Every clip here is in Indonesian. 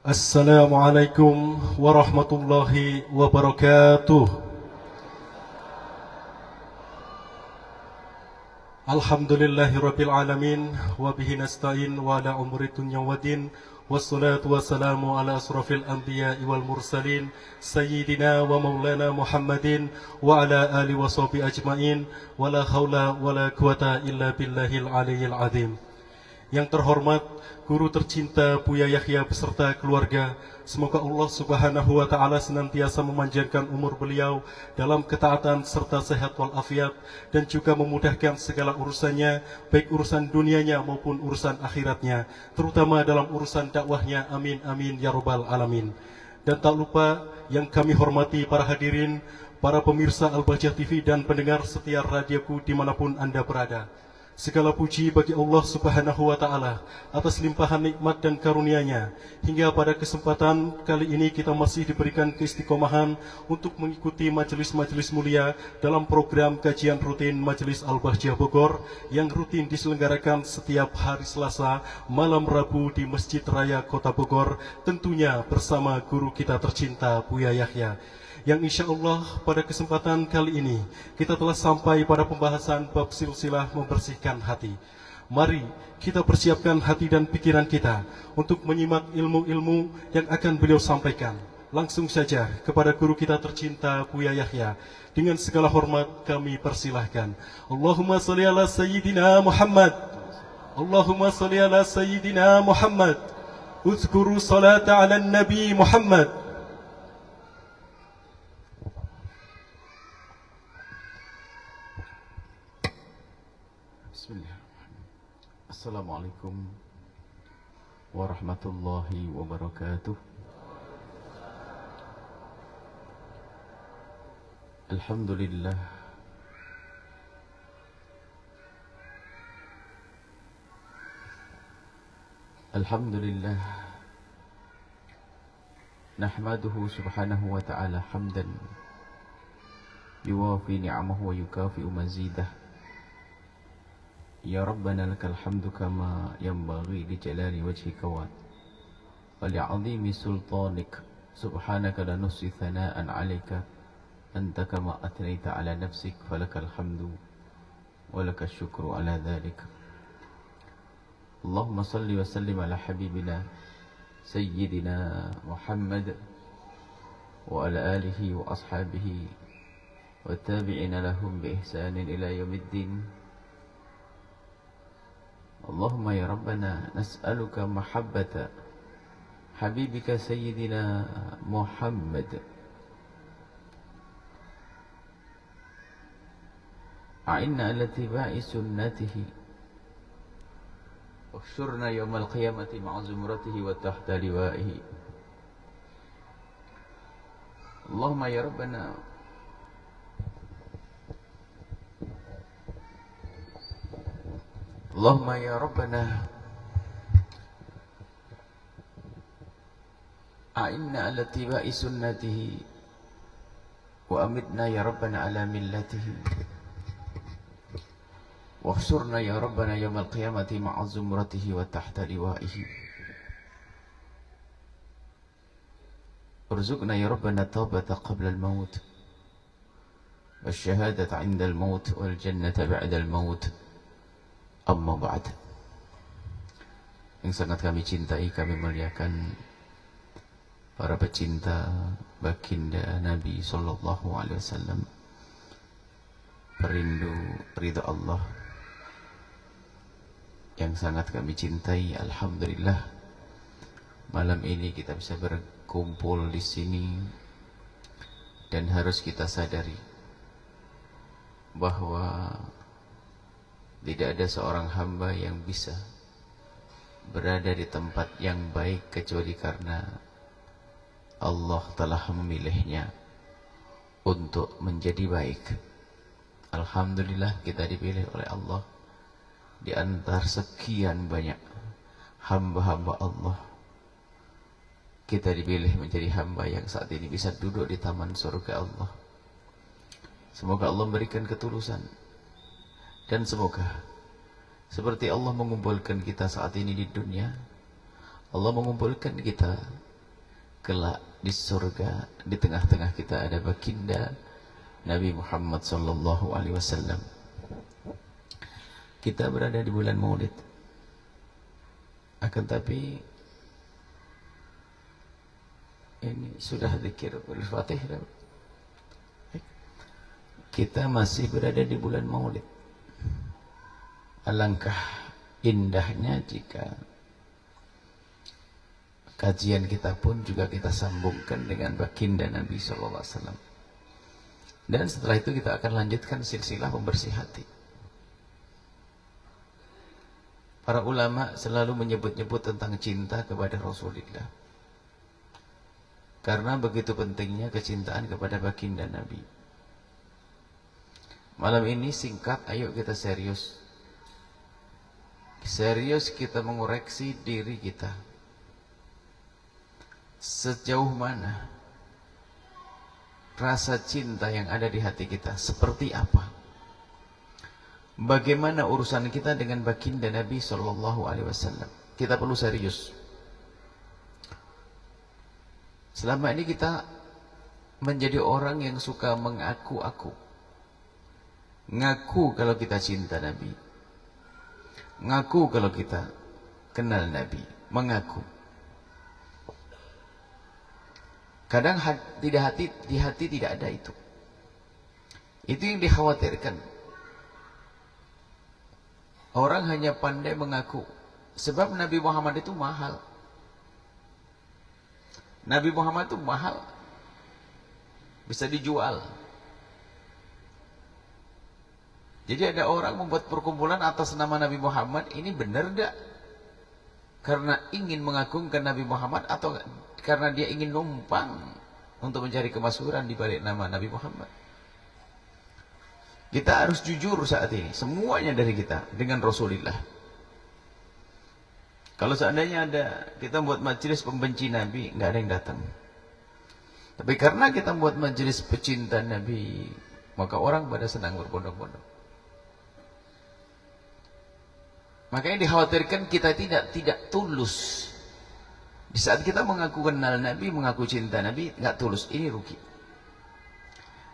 Assalamualaikum warahmatullahi wabarakatuh. Alhamdulillahirabbil alamin wa bihi nasta'in wa ala umuri dunya waddin wassalatu wassalamu ala asrafil anbiya'i wal mursalin sayyidina wa maulana Muhammadin wa ala alihi washabihi ajmain wa la haula wa la quwata illa billahil aliyyil azim. Yang terhormat guru tercinta Buya Yahya beserta keluarga, semoga Allah Subhanahu wa taala senantiasa memanjangkan umur beliau dalam ketaatan serta sehat walafiat dan juga memudahkan segala urusannya, baik urusan dunianya maupun urusan akhiratnya, terutama dalam urusan dakwahnya. Amin amin ya rabbal alamin. Dan tak lupa yang kami hormati para hadirin, para pemirsa Al-Bahjah TV dan pendengar setia radioku dimanapun Anda berada. Segala puji bagi Allah Subhanahu wa taala atas limpahan nikmat dan karunia-Nya, hingga pada kesempatan kali ini kita masih diberikan keistiqomahan untuk mengikuti majelis-majelis mulia dalam program kajian rutin Majelis Al-Bahjah Bogor yang rutin diselenggarakan setiap hari Selasa malam Rabu di Masjid Raya Kota Bogor, tentunya bersama guru kita tercinta Buya Yahya. Yang insya Allah pada kesempatan kali ini kita telah sampai pada pembahasan bab silsilah membersihkan hati. Mari kita persiapkan hati dan pikiran kita untuk menyimak ilmu-ilmu yang akan beliau sampaikan. Langsung saja kepada guru kita tercinta Buya Yahya. Dengan segala hormat kami persilahkan. Allahumma sholli ala Sayyidina Muhammad. Allahumma sholli ala Sayyidina Muhammad. Uzkuru salata ala Nabi Muhammad. Assalamualaikum warahmatullahi wabarakatuh. Alhamdulillah. Alhamdulillah. Nahmaduhu subhanahu wa ta'ala hamdan yuwafi ni'amahu wa yukafi'u mazidah. Ya Rabbana lakal hamdu kama yanbaghi li jalali wajhika wa li'azimi sultanik. Subhanaka la nuhsi thana'an 'alaika anta kama athnayta 'ala nafsik falakal hamdu wa lakash syukru 'ala dhalik. Allahumma salli wa sallim ala habibina sayyidina Muhammad wa ala alihi wa ashabihi wa tabi'ina lahum bi ihsanin ila yaumiddin. Allahumma ya Rabbana nas'aluka mahabbata habibika sayyidina Muhammad a'inna ala tiba'i sunnatihi uhsyurna yawmal qiyamati ma'a zumratihi wa tahta liwa'ihi. Allahumma ya Rabbana Allahumma ya Rabbana a'inna ala tiba'i sunnatihi wa amitna ya Rabbana ala millatihi wa khsurna ya Rabbana yawmal qiyamati ma'a zumratihi wa tahta liwa'ihi. Urzuqna ya Rabbana taubata qabla al-maut wa syahadata 'inda al-maut wal jannata ba'da al-maut. Amma ba'd. Yang sangat kami cintai, kami muliakan para pecinta baginda Nabi sallallahu alaihi wasallam, perindu ridha Allah yang sangat kami cintai. Alhamdulillah malam ini kita bisa berkumpul di sini, dan harus kita sadari bahwa tidak ada seorang hamba yang bisa berada di tempat yang baik kecuali karena Allah telah memilihnya untuk menjadi baik. Alhamdulillah kita dipilih oleh Allah di antara sekian banyak hamba-hamba Allah. Kita dipilih menjadi hamba yang saat ini bisa duduk di taman surga Allah. Semoga Allah memberikan ketulusan. Dan semoga seperti Allah mengumpulkan kita saat ini di dunia, Allah mengumpulkan kita kelak di surga di tengah-tengah kita ada baginda Nabi Muhammad sallallahu alaihi wasallam. Kita berada di bulan Maulid. Akan tapi ini sudah zikir Al-Fatihah. Kita masih berada di bulan Maulid. Alangkah indahnya jika kajian kita pun juga kita sambungkan dengan baginda Nabi sallallahu alaihi wasallam. Dan setelah itu kita akan lanjutkan silsilah pembersih hati. Para ulama selalu menyebut-nyebut tentang cinta kepada Rasulullah. Karena begitu pentingnya kecintaan kepada baginda Nabi. Malam ini singkat, ayo kita serius. Serius kita mengoreksi diri kita. Sejauh mana rasa cinta yang ada di hati kita, seperti apa? Bagaimana urusan kita dengan baginda Nabi sallallahu alaihi wasallam? Kita perlu serius. Selama ini kita menjadi orang yang suka mengaku-aku. Ngaku kalau kita cinta Nabi. Ngaku kalau kita kenal Nabi. Mengaku. Kadang di hati tidak ada itu. Itu yang dikhawatirkan. Orang hanya pandai mengaku. Sebab Nabi Muhammad itu mahal. Nabi Muhammad itu mahal. Bisa dijual. Jadi ada orang membuat perkumpulan atas nama Nabi Muhammad. Ini benar tidak? Karena ingin mengagungkan Nabi Muhammad atau karena dia ingin numpang untuk mencari kemasyhuran di balik nama Nabi Muhammad. Kita harus jujur saat ini, semuanya dari kita dengan Rasulullah. Kalau seandainya ada kita buat majelis pembenci Nabi, nggak ada yang datang. Tapi karena kita buat majelis pecinta Nabi, maka orang pada senang berbondong-bondong. Makanya dikhawatirkan kita tidak tulus. Di saat kita mengaku kenal Nabi, mengaku cinta Nabi, nggak tulus, ini rugi.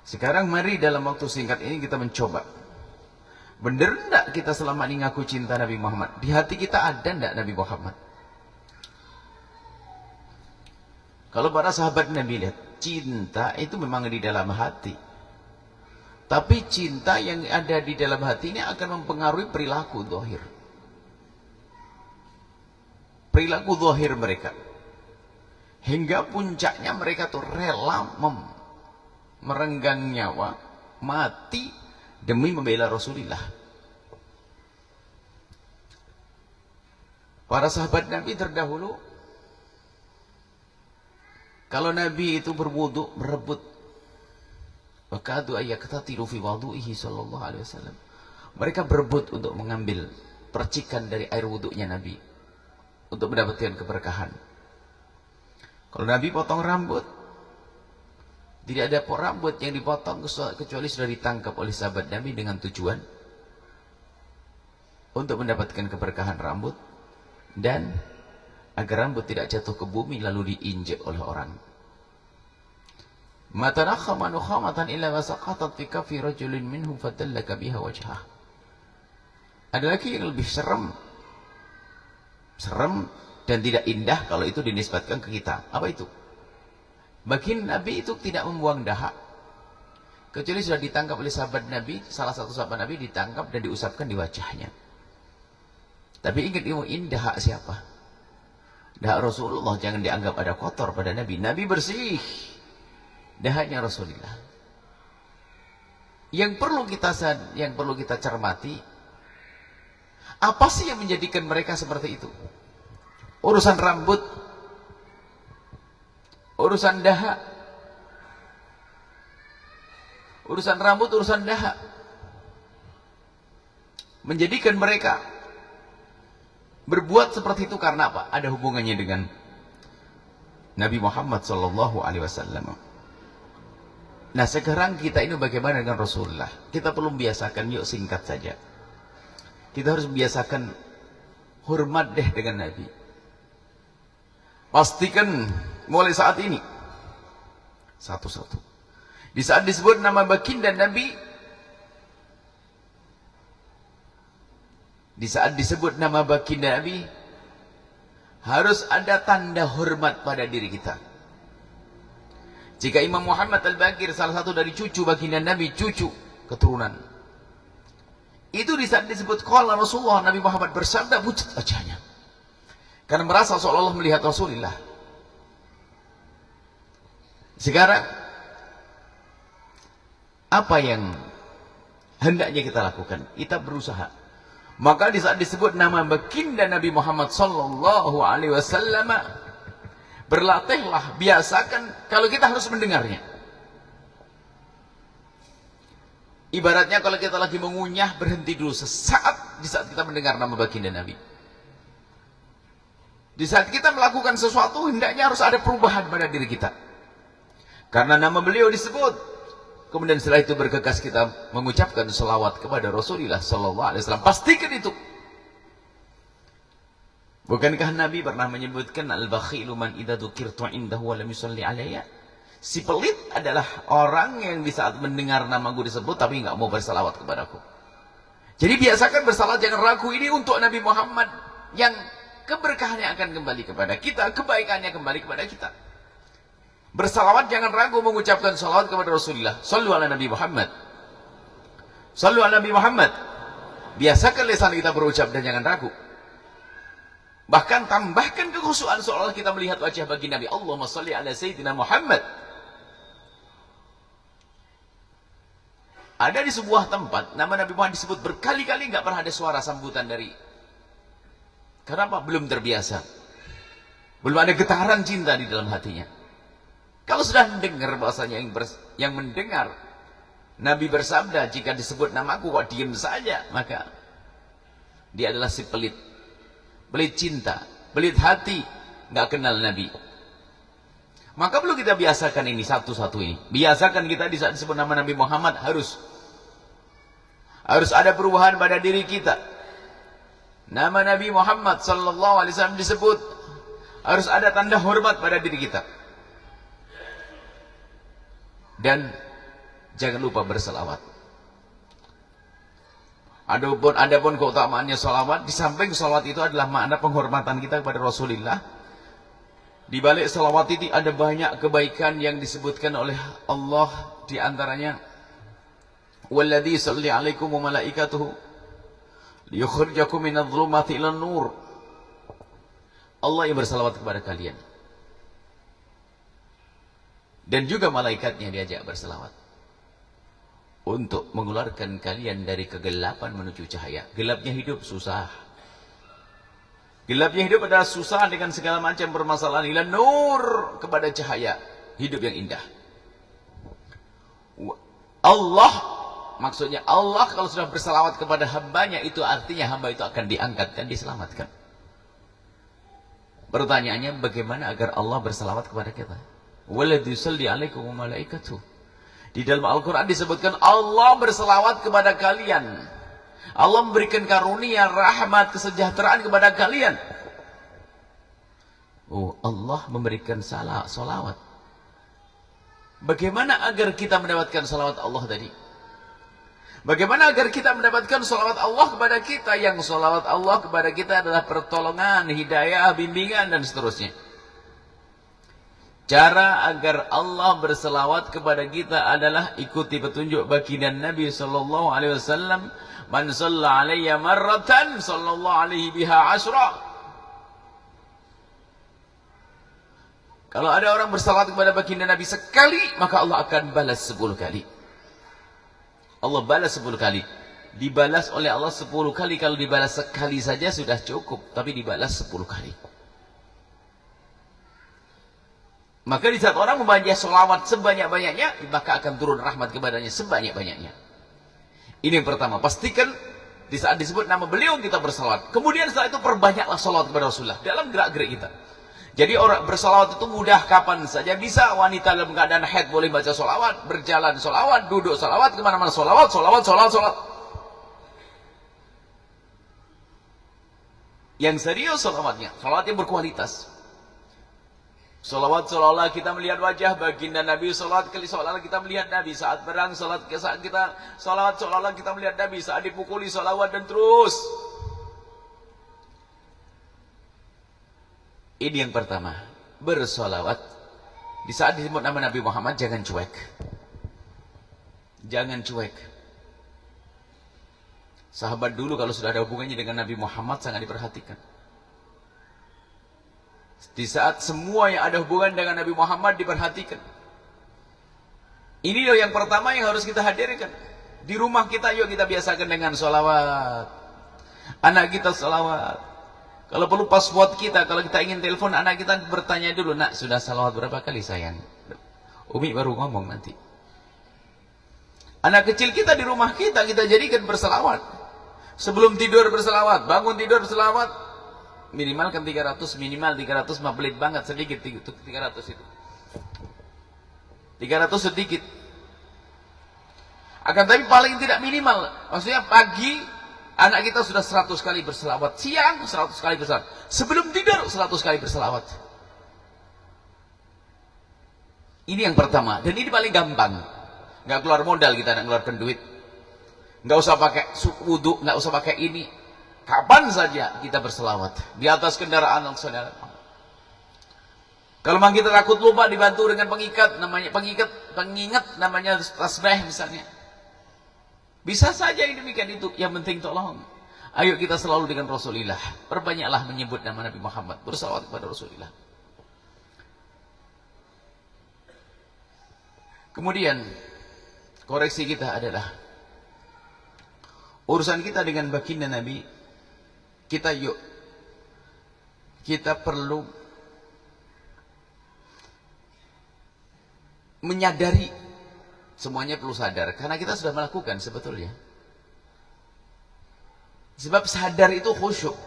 Sekarang mari dalam waktu singkat ini kita mencoba. Benar enggak kita selama ini ngaku cinta Nabi Muhammad? Di hati kita ada enggak Nabi Muhammad? Kalau para sahabat Nabi lihat, cinta itu memang di dalam hati. Tapi cinta yang ada di dalam hati ini akan mempengaruhi perilaku zahir. Perilaku zahir mereka. Hingga puncaknya mereka tuh rela merenggang nyawa, mati demi membela Rasulullah. Para sahabat Nabi terdahulu, kalau Nabi itu berwudu, berebut. Wakadu ayyaqtatilu fi wudu'ihi sallallahu alaihi wasallam. Mereka berebut untuk mengambil percikan dari air wudunya Nabi untuk mendapatkan keberkahan. Kalau Nabi potong rambut, tidak ada rambut yang dipotong kecuali sudah ditangkap oleh sahabat Nabi dengan tujuan untuk mendapatkan keberkahan rambut dan agar rambut tidak jatuh ke bumi lalu diinjek oleh orang. Ma tanakhama nukhamatan illa wasaqatat fi kaffi rajulin minhum fadallaka biha wajhah. Ada lagi yang lebih serem dan tidak indah kalau itu dinisbatkan ke kita. Apa itu? Baginda Nabi itu tidak membuang dahak kecuali sudah ditangkap oleh sahabat Nabi. Salah satu sahabat Nabi ditangkap dan diusapkan di wajahnya. Tapi ingat, ini dahak siapa? Dahak Rasulullah. Jangan dianggap ada kotor pada Nabi. Nabi bersih. Dahaknya Rasulullah. Yang perlu kita cermati, apa sih yang menjadikan mereka seperti itu? Urusan rambut, urusan dahak, urusan rambut, urusan dahak, menjadikan mereka berbuat seperti itu karena apa? Ada hubungannya dengan Nabi Muhammad sallallahu alaihi wasallam. Nah, sekarang kita ini bagaimana dengan Rasulullah? Kita perlu membiasakan, yuk singkat saja. Kita harus membiasakan hormat deh dengan Nabi. Pastikan mulai saat ini. Satu-satu. Di saat disebut nama baginda Nabi, di saat disebut nama baginda Nabi, harus ada tanda hormat pada diri kita. Jika Imam Muhammad Al-Baqir, salah satu dari cucu baginda Nabi, cucu keturunan, itu di saat disebut qala Rasulullah, Nabi Muhammad bersabda, pucat wajahnya, karena merasa seolah-olah melihat Rasulullah. Sekarang apa yang hendaknya kita lakukan? Kita berusaha. Maka di saat disebut nama baginda Nabi Muhammad sallallahu alaihi wasallam, berlatihlah, biasakan kalau kita harus mendengarnya. Ibaratnya kalau kita lagi mengunyah, berhenti dulu sesaat di saat kita mendengar nama baginda Nabi. Di saat kita melakukan sesuatu, hendaknya harus ada perubahan pada diri kita. Karena nama beliau disebut, kemudian setelah itu bergegas kita mengucapkan selawat kepada Rasulullah sallallahu alaihi wasallam. Pastikan itu. Bukankah Nabi pernah menyebutkan al-bakhilu man idza dzukirtu indahu wa lam yusalli alayya? Si pelit adalah orang yang di saat mendengar namaku disebut tapi enggak mau berselawat kepadaku. Jadi biasakan bersalawat, jangan ragu, ini untuk Nabi Muhammad yang keberkahannya akan kembali kepada kita, kebaikannya kembali kepada kita. Bersalawat jangan ragu mengucapkan salawat kepada Rasulullah. Sallu ala Nabi Muhammad. Sallu ala Nabi Muhammad. Biasakan lisan kita berucap dan jangan ragu. Bahkan tambahkan kekhusyuan seolah kita melihat wajah baginda Nabi. Allahumma salli ala Sayyidina Muhammad. Ada di sebuah tempat nama Nabi Muhammad disebut berkali-kali, nggak pernah ada suara sambutan dari. Kenapa? Belum terbiasa. Belum ada getaran cinta di dalam hatinya. Kalau sudah mendengar bahasanya yang mendengar Nabi bersabda, jika disebut namaku kok diam saja, maka dia adalah si pelit. Pelit cinta, pelit hati, nggak kenal Nabi. Maka perlu kita biasakan ini satu-satu ini. Biasakan kita di saat disebut nama Nabi Muhammad harus ada perubahan pada diri kita. Nama Nabi Muhammad sallallahu alaihi wasallam disebut, harus ada tanda hormat pada diri kita. Dan jangan lupa berselawat. Adapun keutamaannya selawat, di samping selawat itu adalah makna penghormatan kita kepada Rasulullah. Di balik selawat itu ada banyak kebaikan yang disebutkan oleh Allah, di antaranya walladzi yusalli 'alaikum wa malaikatuhu liyukhrijakum minadh-dhulumati ilan nur. Allah yang berselawat kepada kalian. Dan juga malaikatnya diajak berselawat untuk mengeluarkan kalian dari kegelapan menuju cahaya. Gelapnya hidup susah. Gelapnya hidup adalah susah dengan segala macam permasalahan. Ila nur, kepada cahaya hidup yang indah. Allah, maksudnya Allah kalau sudah berselawat kepada hambanya, itu artinya hamba itu akan diangkat dan diselamatkan. Pertanyaannya, bagaimana agar Allah berselawat kepada kita? Walladzi yusalli 'alaikum wa malaikatuh. Di dalam Al-Quran disebutkan Allah berselawat kepada kalian. Allah memberikan karunia, rahmat, kesejahteraan kepada kalian. Oh, Allah memberikan salawat. Bagaimana agar kita mendapatkan salawat Allah tadi? Bagaimana agar kita mendapatkan salawat Allah kepada kita? Yang salawat Allah kepada kita adalah pertolongan, hidayah, bimbingan, dan seterusnya. Cara agar Allah berselawat kepada kita adalah ikuti petunjuk baginda Nabi sallallahu alaihi wasallam, man shalla alayya marratan sallallahu alaihi biha asyra. Kalau ada orang berselawat kepada baginda Nabi sekali, maka Allah akan balas 10 kali. Allah balas 10 kali. Dibalas oleh Allah 10 kali. Kalau dibalas sekali saja sudah cukup, tapi dibalas 10 kali. Maka di saat orang membaca selawat sebanyak-banyaknya, maka akan turun rahmat kepadanya sebanyak-banyaknya. Ini yang pertama. Pastikan di saat disebut nama beliau kita berselawat. Kemudian setelah itu perbanyaklah selawat kepada Rasulullah dalam gerak-gerik kita. Jadi orang berselawat itu mudah, kapan saja bisa. Wanita dalam keadaan haid boleh baca selawat, berjalan selawat, duduk selawat, kemana-mana selawat. Yang serius selawatnya, selawat yang berkualitas. Salawat seolah-olah kita melihat wajah baginda Nabi. Salawat seolah-olah kita melihat Nabi saat perang. Saat kita salawat seolah-olah kita melihat Nabi saat dipukuli. Salawat dan terus. Ini yang pertama. Bersalawat. Di saat disebut nama Nabi Muhammad jangan cuek. Jangan cuek. Sahabat dulu kalau sudah ada hubungannya dengan Nabi Muhammad sangat diperhatikan. Di saat semua yang ada hubungan dengan Nabi Muhammad diperhatikan. Ini loh yang pertama yang harus kita hadirkan. Di rumah kita yuk kita biasakan dengan sholawat. Anak kita sholawat. Kalau perlu password kita, kalau kita ingin telepon anak kita bertanya dulu, nak sudah sholawat berapa kali sayang? Umi baru ngomong nanti. Anak kecil kita di rumah kita jadikan berselawat. Sebelum tidur berselawat, bangun tidur berselawat. Minimal kan 300, minimal 300 mah pelit banget, sedikit 300 itu. 300 sedikit. Akan tapi paling tidak minimal. Maksudnya pagi anak kita sudah 100 kali berselawat, siang 100 kali berselawat, sebelum tidur 100 kali berselawat. Ini yang pertama, dan ini paling gampang. Nggak keluar modal kita, nggak keluarkan duit. Nggak usah pakai wudu, nggak usah pakai ini. Kapan saja kita berselawat di atas kendaraan saudara. Kalau memang kita takut lupa dibantu dengan pengingat namanya tasbih misalnya. Bisa saja yang demikian itu. Yang penting tolong. Ayo kita selalu dengan Rasulullah. Perbanyaklah menyebut nama Nabi Muhammad. Bersalawat kepada Rasulullah. Kemudian koreksi kita adalah urusan kita dengan baginda Nabi. Kita perlu menyadari, semuanya perlu sadar, karena kita sudah melakukan sebetulnya. Sebab sadar itu khusyuk.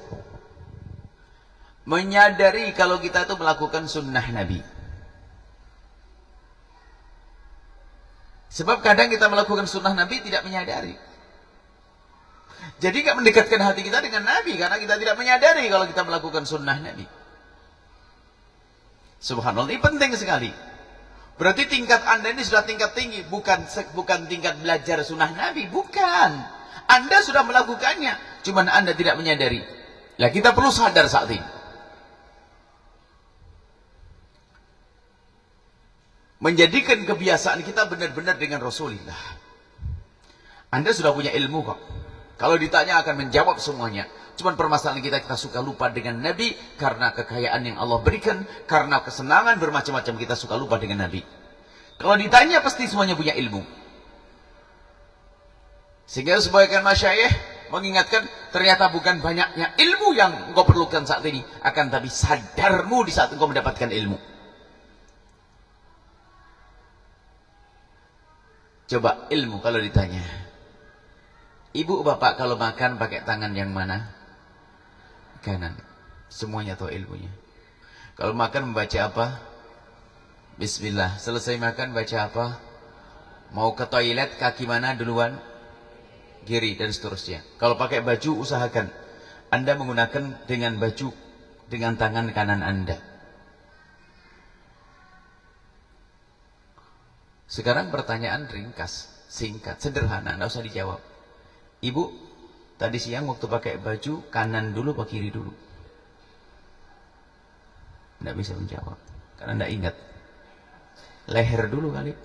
Menyadari kalau kita itu melakukan sunnah Nabi. Sebab kadang kita melakukan sunnah Nabi tidak menyadari. Jadi tidak mendekatkan hati kita dengan Nabi karena kita tidak menyadari kalau kita melakukan sunnah Nabi. Subhanallah, ini penting sekali. Berarti tingkat Anda ini sudah tingkat tinggi, bukan tingkat belajar sunnah Nabi, bukan. Anda sudah melakukannya, cuman Anda tidak menyadari. Lah kita perlu sadar saat ini. Menjadikan kebiasaan kita benar-benar dengan Rasulullah. Anda sudah punya ilmu kok. Kalau ditanya akan menjawab semuanya. Cuman permasalahan kita suka lupa dengan Nabi karena kekayaan yang Allah berikan, karena kesenangan bermacam-macam kita suka lupa dengan Nabi. Kalau ditanya pasti semuanya punya ilmu. Sehingga sebagian masyayikh mengingatkan ternyata bukan banyaknya ilmu yang engkau perlukan saat ini, akan tapi sadarmu di saat engkau mendapatkan ilmu. Coba ilmu kalau ditanya. Ibu bapak kalau makan pakai tangan yang mana? Kanan. Semuanya tahu ilmunya. Kalau makan membaca apa? Bismillah. Selesai makan baca apa? Mau ke toilet kaki mana duluan? Kiri dan seterusnya. Kalau pakai baju usahakan Anda menggunakan dengan baju dengan tangan kanan Anda. Sekarang pertanyaan ringkas, singkat, sederhana, tidak usah dijawab. Ibu, tadi siang waktu pakai baju kanan dulu apa kiri dulu? Tidak bisa menjawab karena tidak ingat. Leher dulu kali.